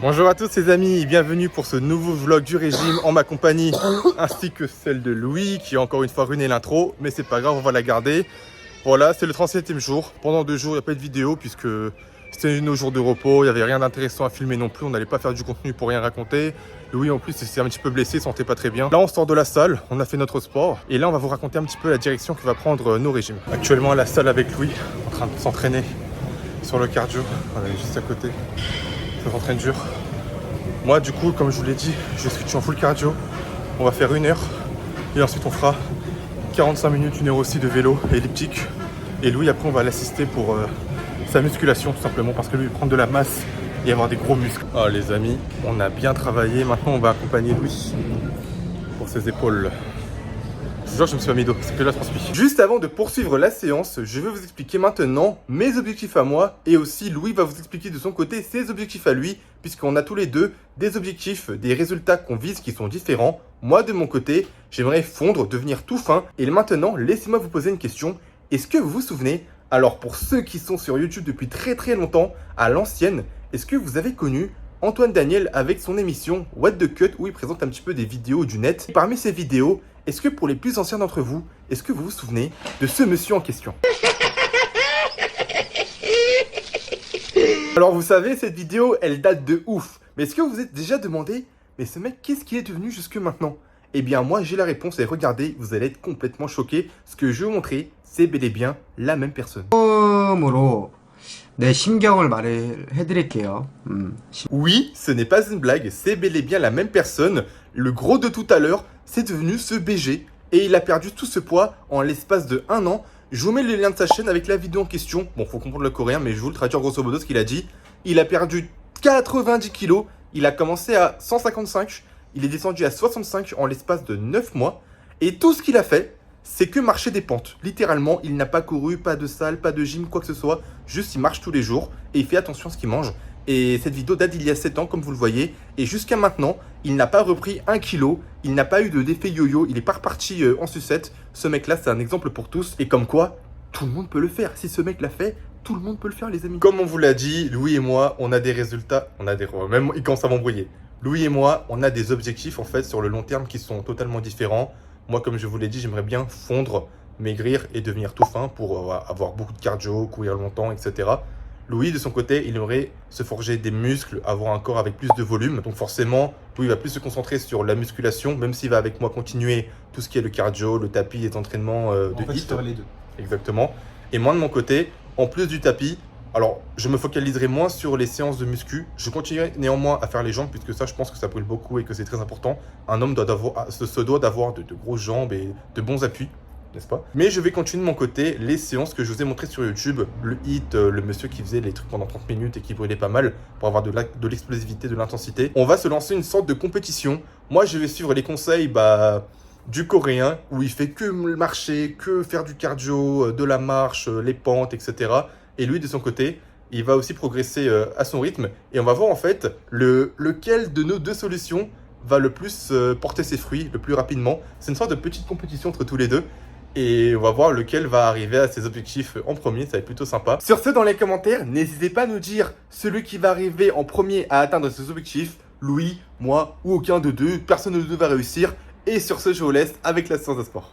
Bonjour à tous les amis et bienvenue pour ce nouveau vlog du régime en ma compagnie ainsi que celle de Louis qui a encore une fois ruiné l'intro, mais c'est pas grave, on va la garder. Voilà, c'est le 37e jour. Pendant 2 jours, il n'y a pas de vidéo puisque c'était nos jours de repos, il n'y avait rien d'intéressant à filmer non plus, on n'allait pas faire du contenu pour rien raconter. Louis en plus il s'est un petit peu blessé, il se sentait pas très bien. Là on sort de la salle, on a fait notre sport et là on va vous raconter un petit peu la direction que va prendre nos régimes. Actuellement à la salle avec Louis, en train de s'entraîner sur le cardio, voilà, juste à côté, ça s'entraîne dur. Moi du coup comme je vous l'ai dit, je suis en full cardio, on va faire 1 heure et ensuite on fera 45 minutes, 1 heure aussi de vélo elliptique. Et Louis après on va l'assister pour sa musculation tout simplement parce que lui il prend de la masse et avoir des gros muscles. Ah les amis, on a bien travaillé, maintenant on va accompagner Louis pour ses épaules. Je vous jure, je me suis pas mis d'eau, c'est que la transpi. Juste avant de poursuivre la séance, je vais vous expliquer maintenant mes objectifs à moi et aussi Louis va vous expliquer de son côté ses objectifs à lui puisqu'on a tous les deux des objectifs, des résultats qu'on vise qui sont différents. Moi de mon côté, j'aimerais fondre, devenir tout fin et maintenant laissez-moi vous poser une question. Est-ce que vous vous souvenez, alors pour ceux qui sont sur YouTube depuis très longtemps, à l'ancienne, est-ce que vous avez connu Antoine Daniel avec son émission What the Cut où il présente un petit peu des vidéos du net. Et parmi ces vidéos, est-ce que pour les plus anciens d'entre vous, est-ce que vous vous souvenez de ce monsieur en question? Alors vous savez, cette vidéo, elle date de ouf. Mais est-ce que vous vous êtes déjà demandé, mais ce mec, qu'est-ce qu'il est devenu jusque maintenant? Eh bien moi, j'ai la réponse et regardez, vous allez être complètement choqués. Ce que je vais vous montrer, c'est bel et bien la même personne. 처음으로 내 심경을 말해드릴게요. Oui, ce n'est pas une blague, c'est bel et bien la même personne. Le gros de tout à l'heure, c'est devenu ce BG. Et il a perdu tout ce poids en l'espace de 1 an. Je vous mets le lien de sa chaîne avec la vidéo en question. Bon, faut comprendre le coréen, mais je vais vous le traduire grosso modo ce qu'il a dit. Il a perdu 90 kilos. Il a commencé à 155. Il est descendu à 65 en l'espace de 9 mois. Et tout ce qu'il a fait, c'est que marcher des pentes. Littéralement, il n'a pas couru, pas de salle, pas de gym, quoi que ce soit. Juste, il marche tous les jours et il fait attention à ce qu'il mange. Et cette vidéo date d'il y a 7 ans, comme vous le voyez. Et jusqu'à maintenant, il n'a pas repris 1 kilo. Il n'a pas eu d'effet yo-yo. Il n'est pas reparti en sucette. Ce mec-là, c'est un exemple pour tous. Et comme quoi, tout le monde peut le faire. Si ce mec l'a fait, tout le monde peut le faire, les amis. Comme on vous l'a dit, Louis et moi, on a des résultats. Même il commence à m'embrouiller. Louis et moi, on a des objectifs, en fait, sur le long terme qui sont totalement différents. Moi, comme je vous l'ai dit, j'aimerais bien fondre, maigrir et devenir tout fin pour avoir beaucoup de cardio, courir longtemps, etc. Louis, de son côté, il aimerait se forger des muscles, avoir un corps avec plus de volume. Donc forcément, Louis va plus se concentrer sur la musculation, même s'il va avec moi continuer tout ce qui est le cardio, le tapis, les entraînements de HIIT. Les deux. Exactement. Et moi, de mon côté, en plus du tapis, alors je me focaliserai moins sur les séances de muscu. Je continuerai néanmoins à faire les jambes, puisque ça, je pense que ça brûle beaucoup et que c'est très important. Un homme se doit d'avoir de grosses jambes et de bons appuis, n'est-ce pas? Mais je vais continuer de mon côté les séances que je vous ai montrées sur YouTube. Le HIIT, le monsieur qui faisait les trucs pendant 30 minutes et qui brûlait pas mal pour avoir de l'explosivité, de l'intensité. On va se lancer une sorte de compétition. Moi, je vais suivre les conseils du coréen où il fait que marcher, que faire du cardio, de la marche, les pentes, etc. Et lui, de son côté, il va aussi progresser à son rythme. Et on va voir en fait lequel de nos 2 solutions va le plus porter ses fruits le plus rapidement. C'est une sorte de petite compétition entre tous les deux. Et on va voir lequel va arriver à ses objectifs en premier, ça va être plutôt sympa. Sur ce, dans les commentaires, n'hésitez pas à nous dire celui qui va arriver en premier à atteindre ses objectifs. Louis, moi ou aucun de deux, personne de deux va réussir. Et sur ce, je vous laisse avec la séance de sport.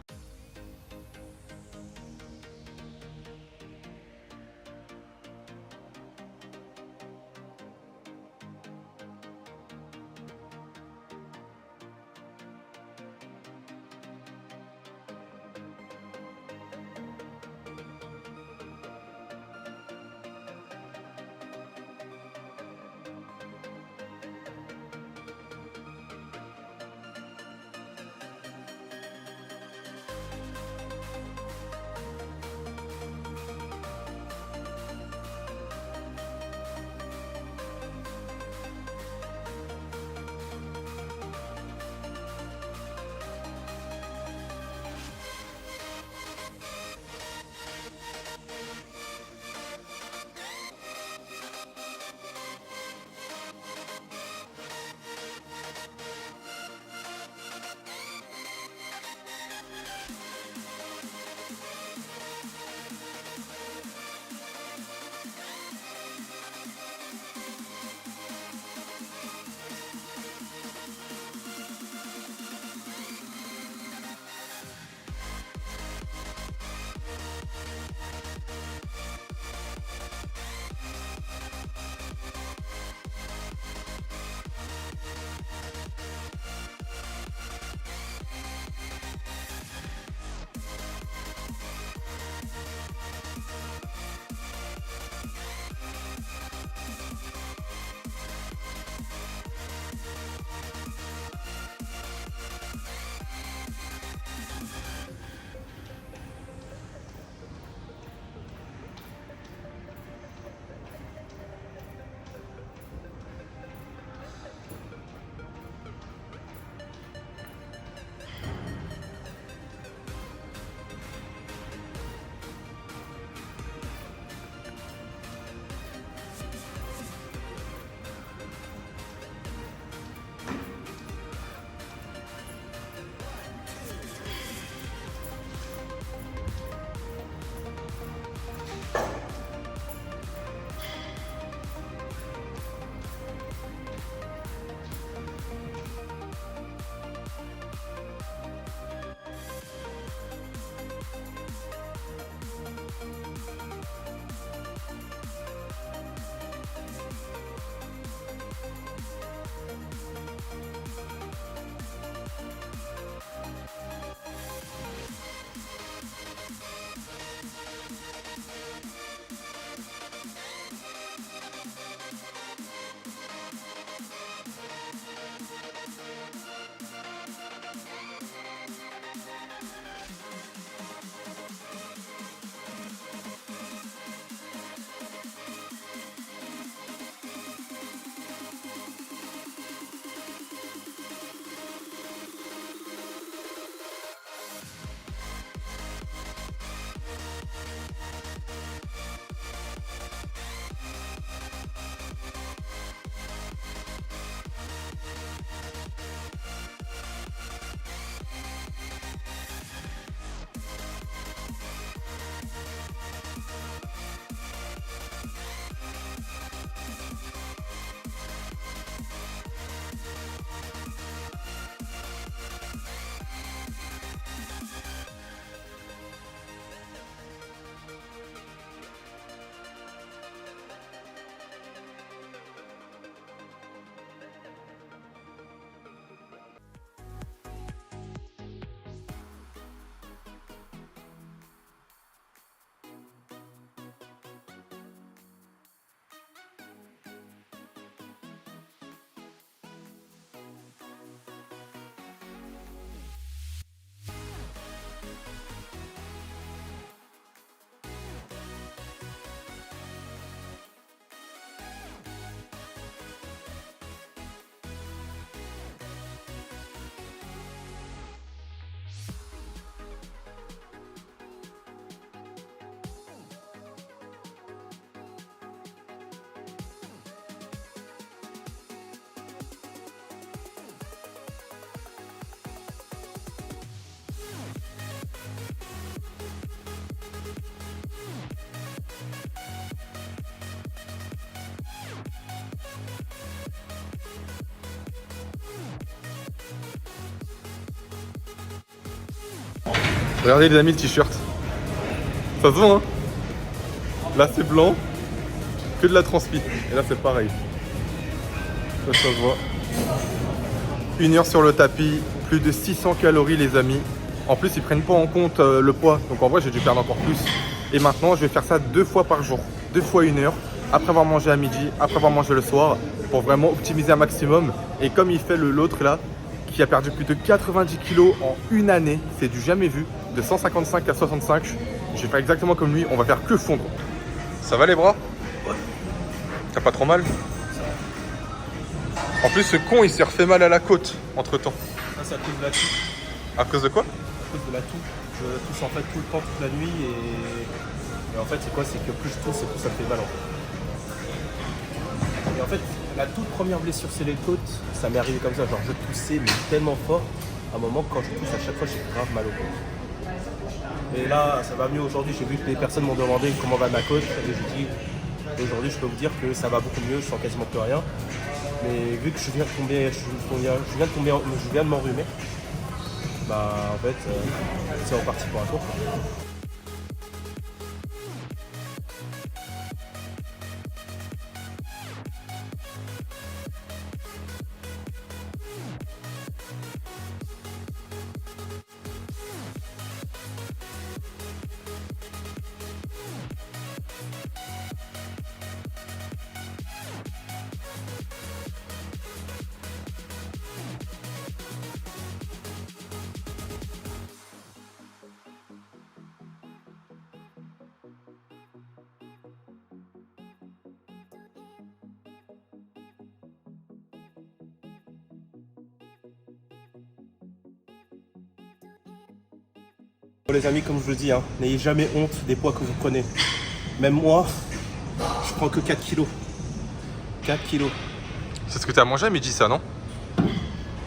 Regardez les amis le t-shirt. Ça se voit hein. Là c'est blanc, que de la transpi. Et là c'est pareil. Ça se voit. 1 heure sur le tapis, plus de 600 calories les amis. En plus ils prennent pas en compte le poids. Donc en vrai j'ai dû perdre encore plus. Et maintenant je vais faire ça 2 fois par jour. 2 fois 1 heure. Après avoir mangé à midi, après avoir mangé le soir. Pour vraiment optimiser un maximum. Et comme il fait l'autre là, qui a perdu plus de 90 kg en 1 année. C'est du jamais vu. De 155 à 65. Je vais faire exactement comme lui. On va faire que fondre. Ça va les bras? Ouais. T'as pas trop mal? En plus ce con il s'est refait mal à la côte entre temps. Ça c'est à cause de la toux. À cause de quoi? À cause de la toux. Je tousse en fait tout le temps, toute la nuit et en fait c'est quoi? C'est que plus je tousse et plus ça me fait mal en fait. Et en fait la toute première blessure c'est les côtes, ça m'est arrivé comme ça, genre je toussais mais tellement fort, à un moment quand je tousse à chaque fois j'ai grave mal au côte. Et là ça va mieux aujourd'hui, j'ai vu que des personnes m'ont demandé comment va ma côte et j'ai dit aujourd'hui je peux vous dire que ça va beaucoup mieux, je sens quasiment plus rien. Mais vu que je viens de m'enrhumer, bah en fait c'est reparti pour un tour. Les amis, comme je vous le dis, hein, n'ayez jamais honte des poids que vous prenez. Même moi, je prends que 4 kilos. 4 kilos. C'est ce que tu as mangé à midi ça non?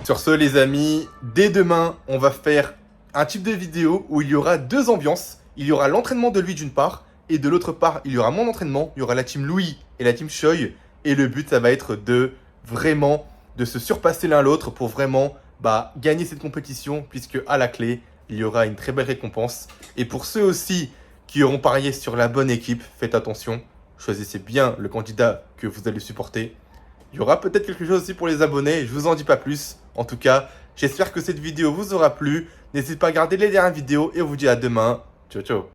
Sur ce les amis, dès demain on va faire un type de vidéo où il y aura 2 ambiances. Il y aura l'entraînement de lui d'une part et de l'autre part il y aura mon entraînement. Il y aura la team Louis et la team Choi. Et le but ça va être de vraiment de se surpasser l'un l'autre pour vraiment gagner cette compétition puisque à la clé il y aura une très belle récompense. Et pour ceux aussi qui auront parié sur la bonne équipe, faites attention. Choisissez bien le candidat que vous allez supporter. Il y aura peut-être quelque chose aussi pour les abonnés. Je vous en dis pas plus. En tout cas, j'espère que cette vidéo vous aura plu. N'hésitez pas à regarder les dernières vidéos et on vous dit à demain. Ciao, ciao.